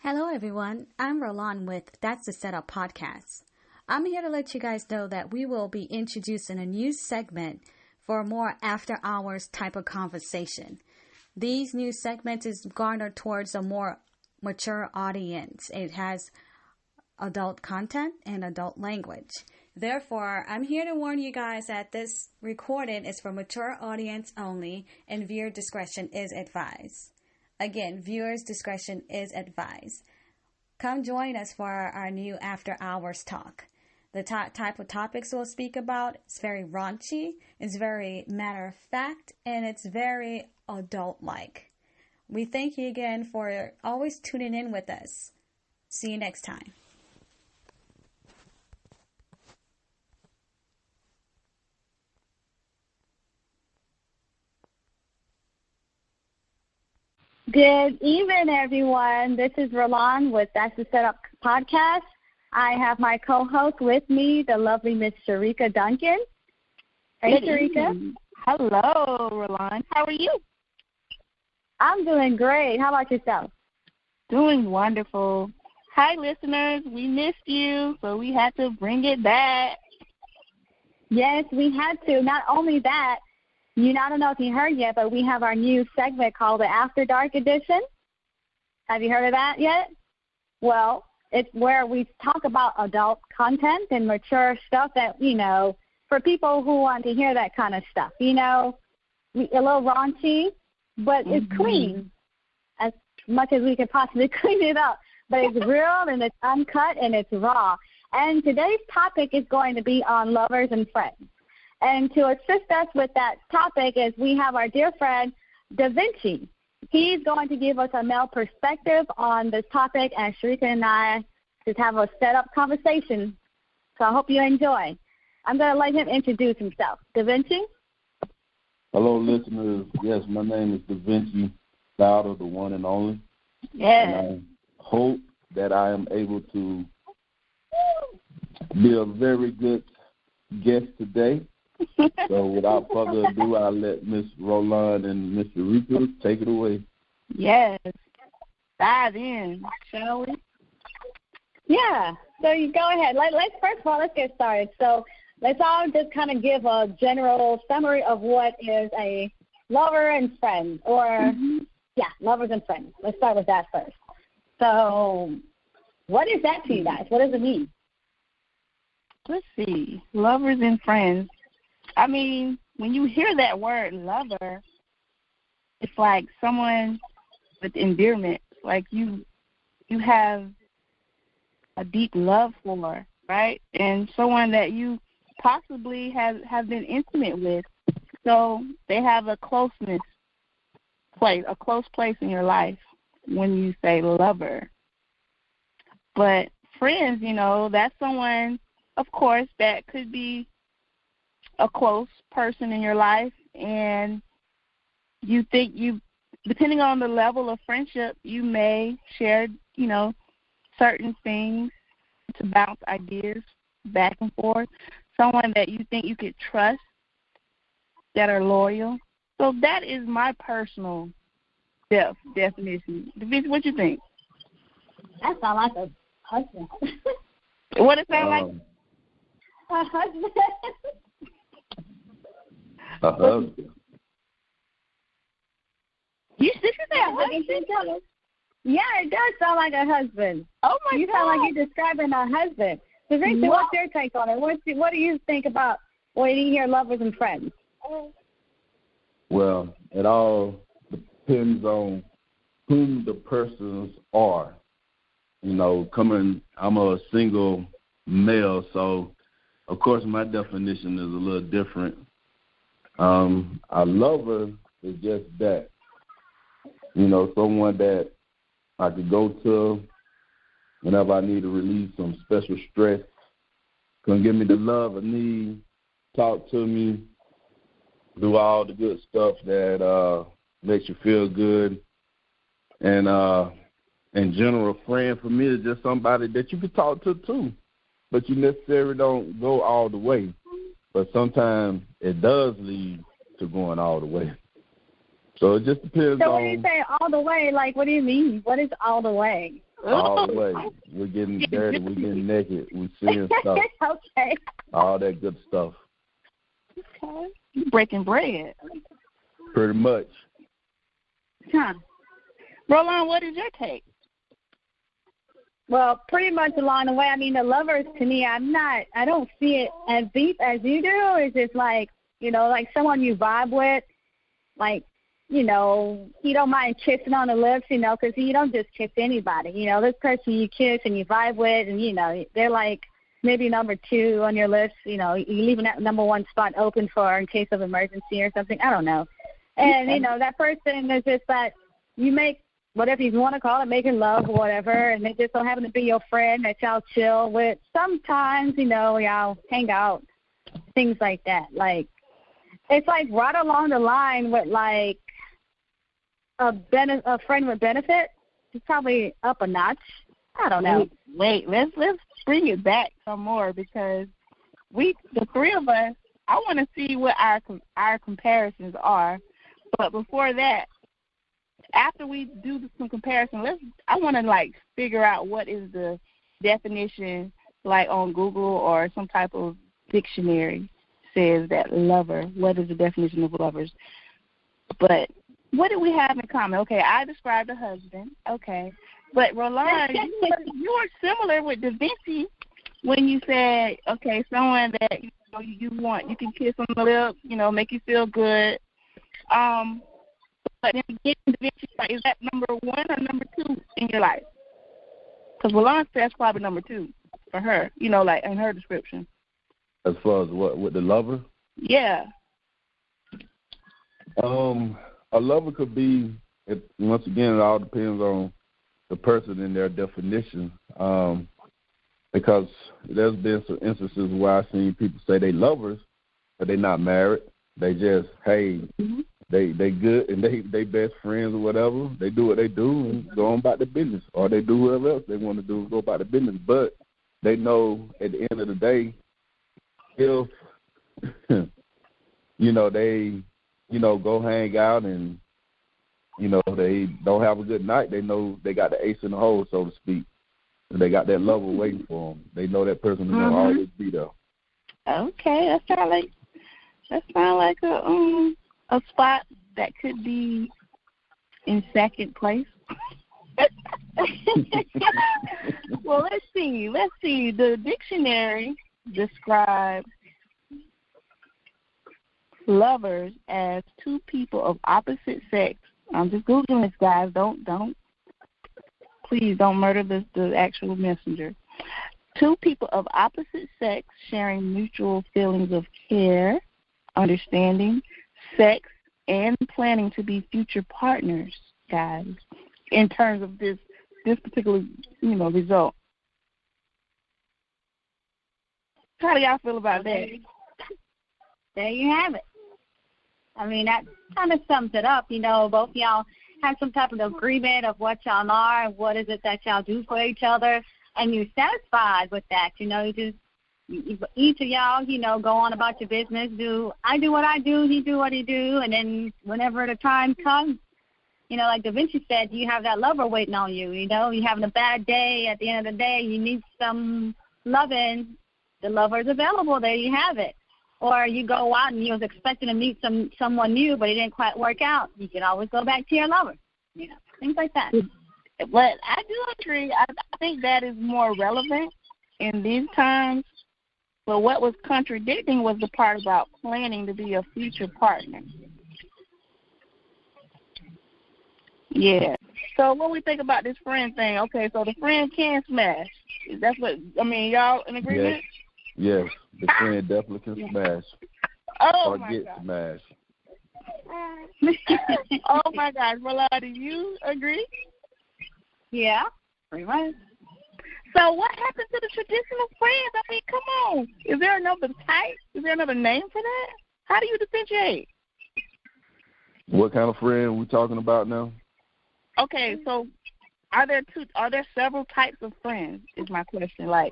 Hello, everyone. I'm Roland with That's the Setup podcast. I'm here to let you guys know that we will be introducing a new segment for a more after hours type of conversation. These new segments is garnered towards a more mature audience. It has adult content and adult language. Therefore, I'm here to warn you guys that this recording is for mature audience only and viewer discretion is advised. Again, viewers' discretion is advised. Come join us for our new after hours talk. The type of topics we'll speak about is very raunchy, it's very matter of fact, and it's very adult-like. We thank you again for always tuning in with us. See you next time. Good evening, everyone. This is Roland with That's the Setup podcast. I have my co-host with me, the lovely Miss Sharika Duncan. Hey, Sharika. Hello, Roland. How are you? I'm doing great. How about yourself? Doing wonderful. Hi, listeners. We missed you, so we had to bring it back. Yes, we had to. Not only that, I don't know if you heard yet, but we have our new segment called the After Dark Edition. Have you heard of that yet? Well, it's where we talk about adult content and mature stuff that, for people who want to hear that kind of stuff. A little raunchy, but it's clean as much as we can possibly clean it up. But it's real and it's uncut and it's raw. And today's topic is going to be on lovers and friends. And to assist us with that topic is we have our dear friend, Da Vinci. He's going to give us a male perspective on this topic, and Sharika and I just have a set-up conversation. So I hope you enjoy. I'm going to let him introduce himself. Da Vinci? Hello, listeners. Yes, my name is Da Vinci, Louder, the one and only. Yes. And I hope that I am able to be a very good guest today. So without further ado, I'll let Miss Roland and Mr. Rika take it away. Yes. Dive in, shall we? Yeah. So you go ahead. Let's first of all, let's get started. So let's all just kind of give a general summary of what is a lover and friend, or lovers and friends. Let's start with that first. So what is that to you guys? What does it mean? Let's see. Lovers and friends. I mean, when you hear that word lover, it's like someone with endearment, like you have a deep love for, right? And someone that you possibly have been intimate with. So they have a close place in your life when you say lover. But friends, that's someone, of course, that could be a close person in your life, and you think depending on the level of friendship, you may share, certain things to bounce ideas back and forth. Someone that you think you could trust, that are loyal. So that is my personal definition. What you think? That sounds like a husband. What it sound like? A husband. You say a husband? Yeah, it does sound like a husband. Oh, my God. You sound like you're describing a husband. So, Rachel, what's your take on it? What do you think about when you hear lovers and friends? Well, it all depends on whom the persons are. I'm a single male, so, of course, my definition is a little different. A lover is just that, someone that I could go to whenever I need to release some special stress, can give me the love I need, talk to me, do all the good stuff that makes you feel good. And in general, a friend for me is just somebody that you can talk to too, but you necessarily don't go all the way. But sometimes it does lead to going all the way. So it just depends on. So when you say all the way, like, what do you mean? What is all the way? all the way. We're getting dirty. We're getting naked. We're seeing stuff. Okay. All that good stuff. Okay. Breaking bread. Pretty much. Huh. Roland, what is your take? Well, pretty much along the way. I mean, the lovers, to me, I don't see it as deep as you do. It's just like, like someone you vibe with, like, you don't mind kissing on the lips, because you don't just kiss anybody. This person you kiss and you vibe with, and, they're like maybe number 2 on your list. You're leaving that number 1 spot open for in case of emergency or something. I don't know. And, that person is just that you make whatever you want to call it, making love or whatever, and they just don't happen to be your friend that y'all chill with. Sometimes, y'all hang out, things like that. Like, it's like right along the line with, like, a friend with benefit. It's probably up a notch. I don't know. Wait, let's bring it back some more, because the 3 of us, I want to see what our comparisons are. But before that, after we do some comparison, I want to, like, figure out what is the definition, like on Google or some type of dictionary says that lover. What is the definition of lovers? But what do we have in common? Okay, I described a husband. Okay. But, Roland, you were similar with Da Vinci when you said, okay, someone that you can kiss on the lip, make you feel good. But then again, Da Vinci, is that number 1 or number 2 in your life? Because Roland says that's probably number 2 for her, like in her description. As far as what, with the lover? Yeah. A lover could be, once again, it all depends on the person and their definition. Because there's been some instances where I've seen people say they lovers, but they're not married. They just, hey, they good and they best friends or whatever. They do what they do and go on about their business, or they do whatever else they want to do and go about their business. But they know at the end of the day, if they go hang out and they don't have a good night, they know they got the ace in the hole, so to speak, and they got that lover waiting for them. They know that person is going to always be there. Okay, that sounds like a spot that could be in second place. Well, let's see. The dictionary describes lovers as 2 people of opposite sex. I'm just Googling this, guys. Please don't murder the actual messenger. 2 people of opposite sex sharing mutual feelings of care, understanding, sex, and planning to be future partners, guys, in terms of this particular, result. How do y'all feel about that? There you have it. I mean, that kind of sums it up. Both y'all have some type of agreement of what y'all are and what is it that y'all do for each other, and you're satisfied with that. Each of y'all, go on about your business. I do what I do, he do what he do, and then whenever the time comes, like Da Vinci said, you have that lover waiting on you. You're having a bad day. At the end of the day, you need some loving. The lover's available. There you have it. Or you go out and you was expecting to meet someone new, but it didn't quite work out. You can always go back to your lover. Things like that. But I do agree. I think that is more relevant in these times. But what was contradicting was the part about planning to be a future partner. Yeah. So what we think about this friend thing? Okay, so the friend can smash. That's what y'all in agreement? Yes, the friend definitely can smash. Oh, or my get God. smashed. Oh my gosh, Roland, do you agree? Yeah, pretty much. So what happened to the traditional friends? I mean, come on. Is there another type? Is there another name for that? How do you differentiate? What kind of friend we talking about now? Okay, so are there several types of friends is my question. Like,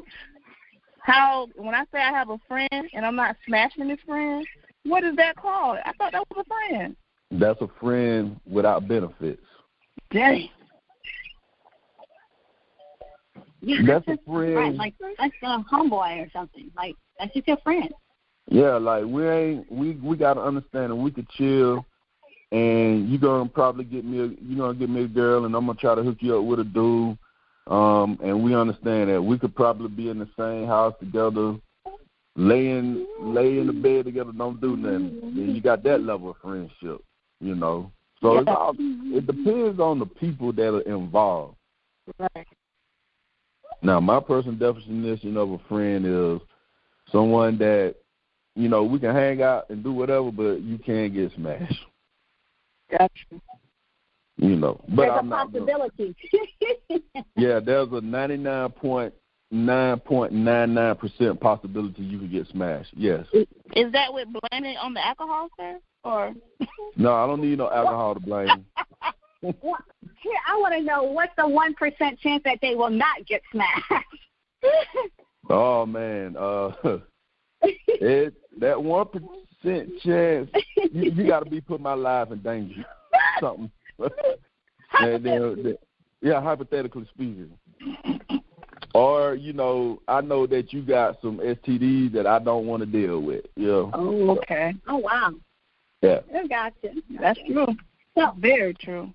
when I say I have a friend and I'm not smashing this friend, what is that called? I thought that was a friend. That's a friend without benefits. Dang. Yeah, That's a just friend. Right, like that's a homeboy or something. Like that's just your friend. Yeah, like we gotta understand that we could chill, and you're gonna probably get me a girl, and I'm gonna try to hook you up with a dude. And we understand that we could probably be in the same house together, lay in the bed together, don't do nothing. Then you got that level of friendship, you know. So it depends on the people that are involved. Right. Now, my personal definition of a friend is someone that, you know, we can hang out and do whatever, but you can't get smashed. Gotcha. You know, but There's I'm a possibility. Yeah, there's a 99.99% possibility you could get smashed. Yes. Is that with blaming on the alcohol, sir? Or No, I don't need no alcohol to blame. Here, I want to know what's the 1% chance that they will not get smashed. Oh man, that 1% chance, you got to be putting my life in danger. Something. And then, yeah, hypothetically speaking. Or, you know, I know that you got some STDs that I don't want to deal with. Yeah. Oh, okay. Oh, wow. Yeah. I gotcha. That's true. So, very true.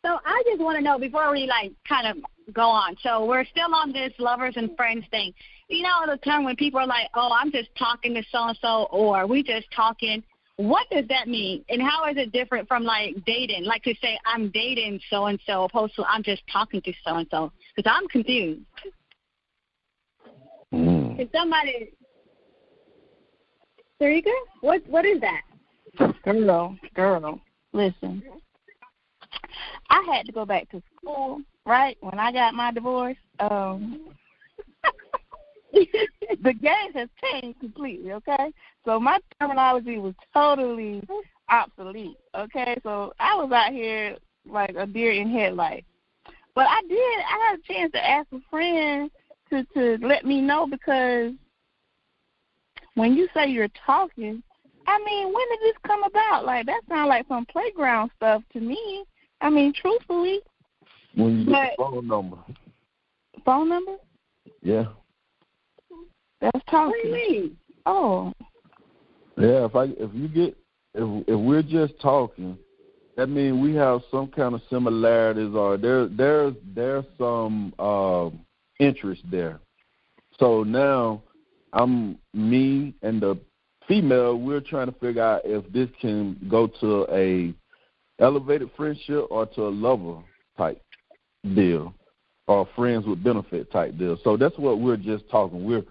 So I just want to know before we kind of go on. So we're still on this lovers and friends thing. You know the term when people are like, "Oh, I'm just talking to so and so," or "We just talking." What does that mean, and how is it different from dating? Like to say I'm dating so and so, opposed to I'm just talking to so and so. Because I'm confused. If somebody, Sarika, what is that? Girl, listen. I had to go back to school, right, when I got my divorce. The game has changed completely, okay? So my terminology was totally obsolete, okay? So I was out here like a deer in headlights. But I had a chance to ask a friend to let me know, because when you say you're talking, I mean, when did this come about? Like, that sounds like some playground stuff to me. I mean, truthfully. When you get the phone number. Phone number? Yeah. That's talking. What do you mean? Oh. Yeah, if we're just talking, that means we have some kind of similarities, or there's some interest there. So now me and the female, we're trying to figure out if this can go to a elevated friendship or to a lover type deal, or friends with benefit type deal. So that's what we're just talking.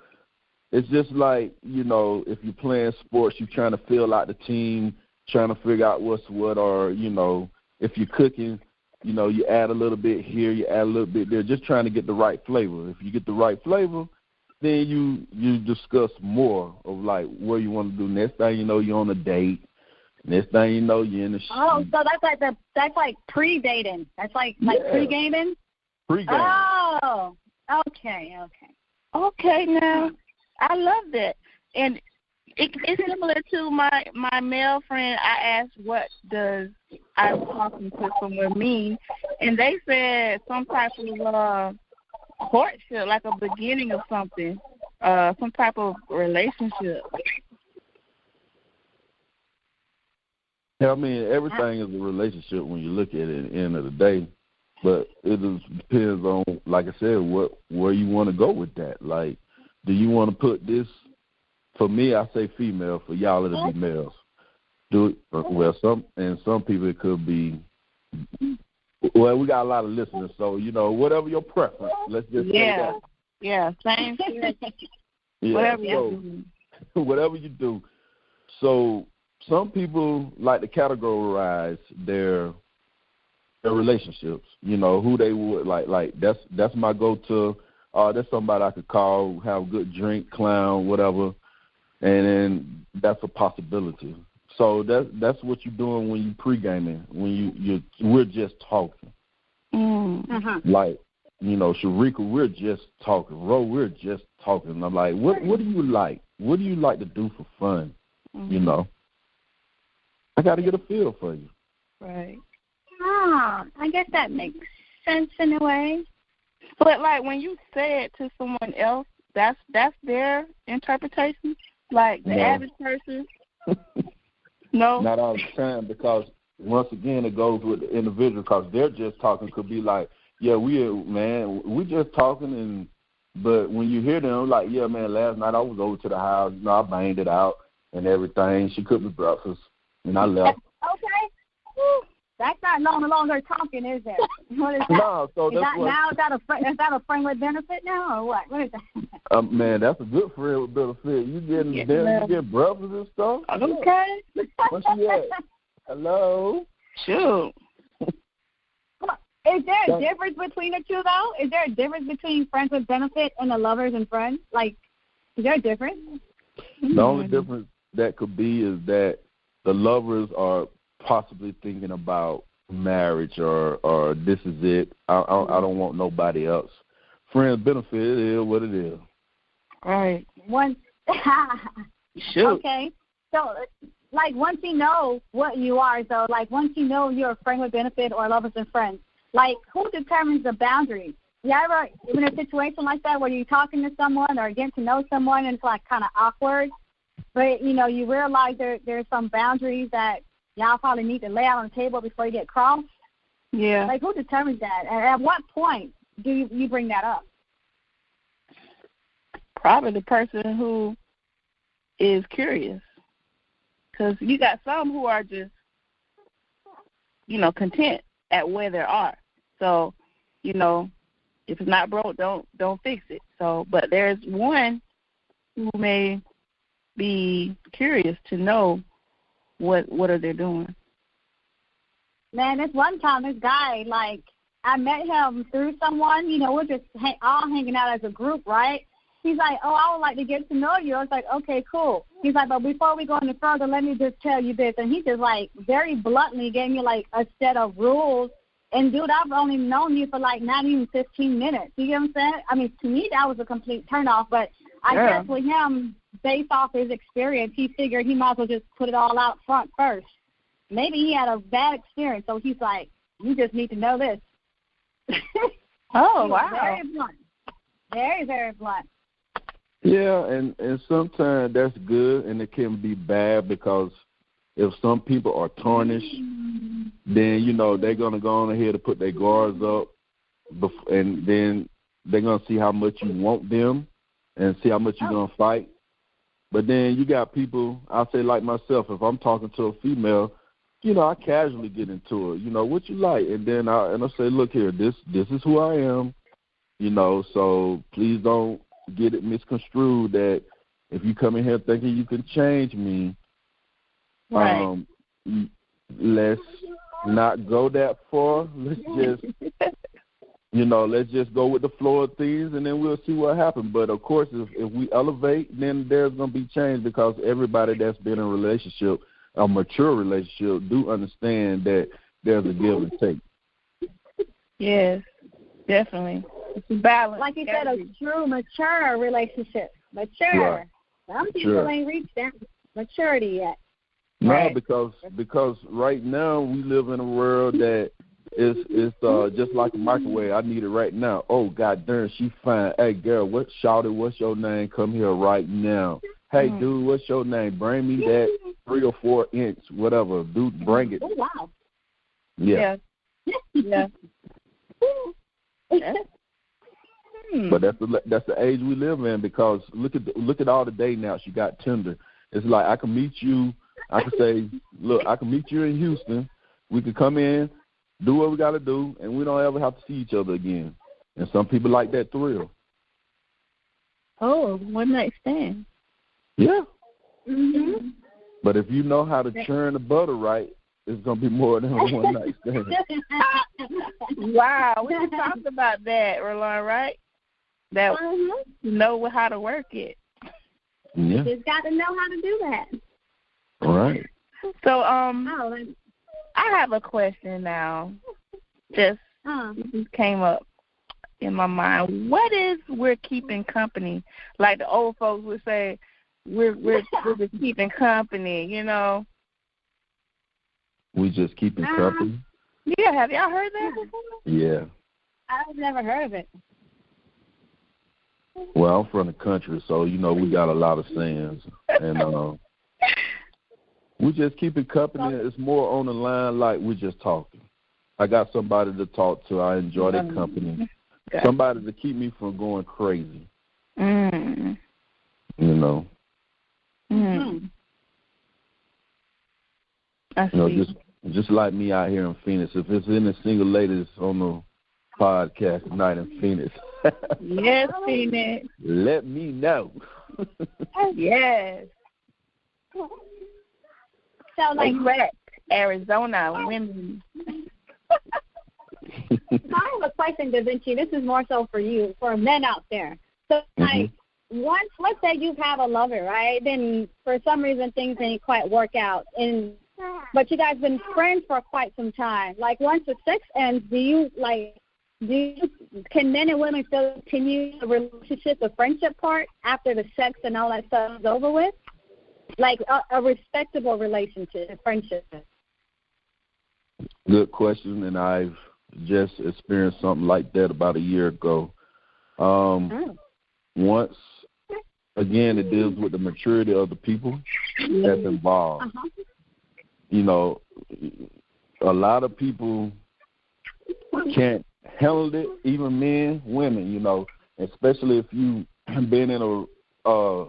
It's just like, you know, if you're playing sports, you're trying to fill out the team, trying to figure out what's what, or, you know, if you're cooking, you know, you add a little bit here, you add a little bit there, just trying to get the right flavor. If you get the right flavor, then you discuss more of like what you want to do. Next thing you know, you're on a date. Next thing you know, you're in the Oh, so that's like pre-dating. That's like pre-gaming? Pre-game. Oh, okay. Okay, now, I love that. And it's similar to my male friend. I asked, what does I'm talking to someone mean? And they said some type of courtship, like a beginning of something, some type of relationship. Yeah, I mean, everything is a relationship when you look at it at the end of the day. But it just depends on, like I said, where you want to go with that. Like, do you want to put this, for me, I say female, for y'all it'll be males. Do it, well, some people it could be, well, we got a lot of listeners, so, you know, whatever your preference, let's just say that. Yeah, same. Yeah, whatever whatever you do. So some people like to categorize their relationships, you know, who they would like that's my go-to. That's somebody I could call, have a good drink, clown, whatever, and then that's a possibility. So that's what you're doing when you pre-gaming, when we're just talking. Like, you know, Sharika, we're just talking. Ro, we're just talking. And I'm like, what do you like? What do you like to do for fun? You know, I got to get a feel for you. Right. I guess that makes sense in a way. But like when you say it to someone else, that's their interpretation. Like the average person. No. Not all the time, because once again it goes with the individual, because they're just talking. Could be like, yeah, we just talking, but when you hear them, like, yeah, man, last night I was over to the house, I banged it out and everything. She cooked me breakfast and I left. Okay. Whew. That's not no longer talking, is it? What is that? No, so is that's that now? Is that a friend with benefit now, or what? What is that? Man, that's a good friend with benefit. You get breakfast and stuff. Okay. Where she at? Hello. Shoot. Is there a difference between the two, though? Is there a difference between friends with benefit and the lovers and friends? Like, is there a difference? The only difference that could be is that the lovers are possibly thinking about marriage or this is it. I don't want nobody else. Friends benefit, it is what it is. Right. Shoot. Okay. So, like, once you know what you are, so, like, once you know you're a friend with benefit or lovers and friends, like, who determines the boundaries? You ever in a situation like that where you're talking to someone or getting to know someone and it's, like, kind of awkward, but, you realize there's some boundaries that y'all probably need to lay out on the table before you get crossed? Yeah. Like, who determines that? And at what point do you bring that up? Probably the person who is curious. Because you got some who are just, content at where they are. So, if it's not broke, don't fix it. So, but there's one who may be curious to know what are they doing. Man, this one time, this guy, like, I met him through someone. We're just all hanging out as a group, right? He's like, oh, I would like to get to know you. I was like, okay, cool. He's like, but before we go any further, let me just tell you this. And he just, like, very bluntly gave me, like, a set of rules. And, dude, I've only known you for, like, not even 15 minutes. You get what I'm saying? I mean, to me, that was a complete turnoff. But I guess with him, based off his experience, he figured he might as well just put it all out front first. Maybe he had a bad experience, so he's like, you just need to know this. Oh, wow. Very blunt. Very, very blunt. Yeah, and sometimes that's good, and it can be bad, because if some people are tarnished, then, they're going to go on ahead and put their guards up, and then they're going to see how much you want them and see how much you're going to fight. But then you got people, I'll say like myself, if I'm talking to a female, I casually get into it. What you like? And then I say, look here, this is who I am, so please don't get it misconstrued that if you come in here thinking you can change me, right. Let's not go that far. Let's just, let's just go with the flow of things, and then we'll see what happens. But, of course, if we elevate, then there's going to be change, because everybody that's been in a relationship, a mature relationship, do understand that there's a give and take. Yes, definitely. It's a balance. Like you said, a true mature relationship. Mature. Right. Some people ain't reached that maturity yet. No, right. because right now we live in a world that is just like a microwave. I need it right now. Oh, God darn, she fine. Hey, girl, what's your name? Come here right now. Hey, dude, what's your name? Bring me that 3 or 4 inch, whatever. Dude, bring it. Oh, wow. Yeah. Yeah. But that's the age we live in, because look at all the dating apps you got. Tinder. It's like I can meet you. I can say, look, I can meet you in Houston. We can come in, do what we got to do, and we don't ever have to see each other again. And some people like that thrill. Oh, one night stand. Yeah. Mm-hmm. But if you know how to churn the butter right, it's going to be more than a one night stand. Wow, we just talked about that, Roland, right? That you know how to work it. Yeah. Just got to know how to do that. All right. So, I have a question now. Just came up in my mind. What is we're keeping company? Like the old folks would say, we're just keeping company, We just keeping company. Yeah, have y'all heard that before? Yeah. I've never heard of it. Well, I'm from the country, so, you know, we got a lot of sayings. And we just keep it company. It's more on the line like we're just talking. I got somebody to talk to. I enjoy their company. Okay. Somebody to keep me from going crazy. Mm. You know. Mm. I see. You know, just like me out here in Phoenix. If it's any single ladies on the podcast tonight in Phoenix. Yes, Phoenix. Let me know. Yes. So, like, Correct. Arizona women. I have a question, Da Vinci. This is more so for you, for men out there. So, like, once, let's say you have a lover, right? Then for some reason things didn't quite work out, but you guys been friends for quite some time. Like, once the sex ends, can men and women still continue the relationship, the friendship part, after the sex and all that stuff is over with? Like a respectable relationship, friendship. Good question, and I've just experienced something like that about a year ago. Once, again, it deals with the maturity of the people that's involved. You know, a lot of people can't handle it, even men, women, you know, especially if you've been in a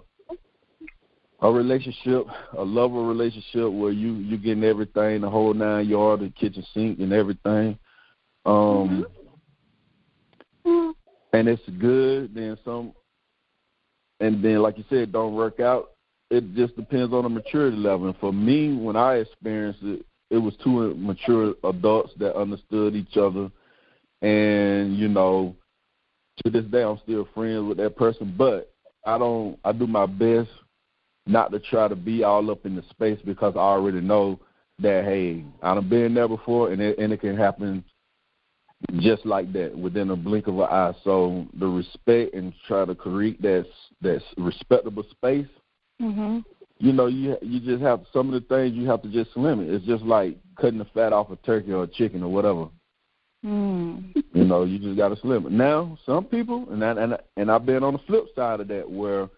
relationship, a lover relationship where you getting everything, the whole 9 yards, the kitchen sink and everything. And it's good, and then like you said, don't work out. It just depends on the maturity level. And for me, when I experienced it, it was two mature adults that understood each other. And, you know, to this day, I'm still friends with that person, but I do my best not to try to be all up in the space, because I already know that, hey, I've been there before, and it can happen just like that within a blink of an eye. So the respect and try to create that respectable space. You know, you just have some of the things you have to just limit. It's just like cutting the fat off a turkey or a chicken or whatever. You know, you just got to slim it. Now, some people, and I've been on the flip side of that, where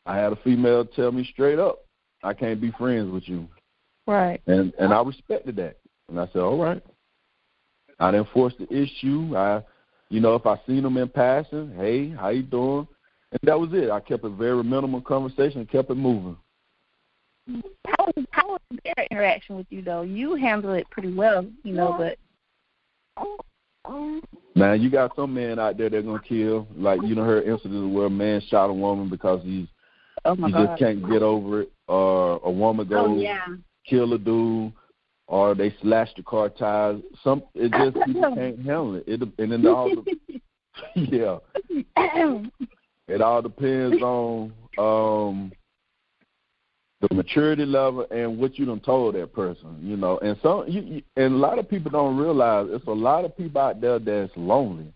I had a female tell me straight up, I can't be friends with you. Right. And I respected that. And I said, all right. I didn't force the issue. If I seen them in passing, hey, how you doing? And that was it. I kept a very minimal conversation and kept it moving. How was their interaction with you, though? You handle it pretty well, you know, but... Man, you got some men out there that are going to kill. Like, you know, heard incidents where a man shot a woman because he just can't get over it. Or a woman goes kill a dude, or they slash the car tires. It just people can't handle it. And then it all depends on the maturity level and what you done told that person, you know. And and a lot of people don't realize it's a lot of people out there that's lonely.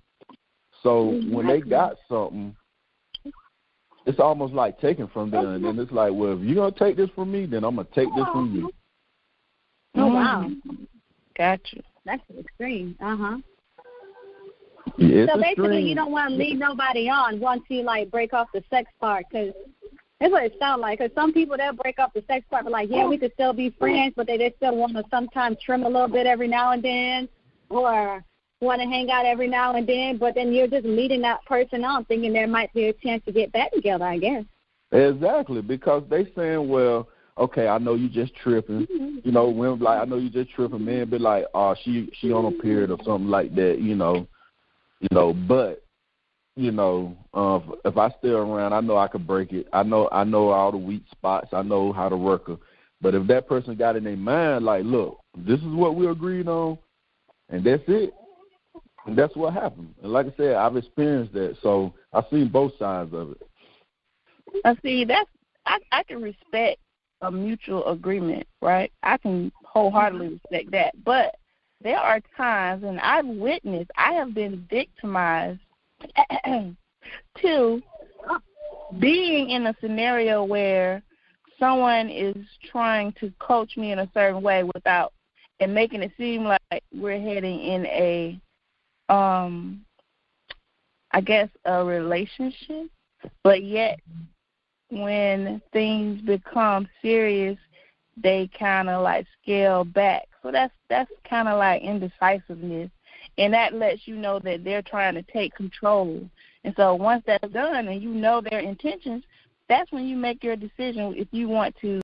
So when they got something, it's almost like taking from them. And then it's like, well, if you're going to take this from me, then I'm going to take this from you. Oh, wow. Gotcha. That's extreme. Yeah, so basically, you don't want to leave nobody on once you, like, break off the sex part, because that's what it sounds like. Because some people, they'll break off the sex part, but like, yeah, we could still be friends, but they still want to sometimes trim a little bit every now and then, or want to hang out every now and then, but then you're just leading that person on, thinking there might be a chance to get back together, I guess. Exactly, because they saying, well, okay, I know you just tripping. You know, women like, I know you just tripping. Men be like, oh, she on a period or something like that, you know. But, you know, if I stay around, I know I could break it. I know all the weak spots. I know how to work her. But if that person got in their mind, like, look, this is what we agreed on, and that's it, and that's what happened. And like I said, I've experienced that, so I've seen both sides of it. I see. I can respect a mutual agreement, right? I can wholeheartedly respect that. But there are times, and I have been victimized to being in a scenario where someone is trying to coach me in a certain way and making it seem like we're heading in a, I guess, a relationship. but yet when things become serious, they kind of like scale back. So that's kind of like indecisiveness, and that lets you know that they're trying to take control. And so once that's done and you know their intentions, that's when you make your decision if you want to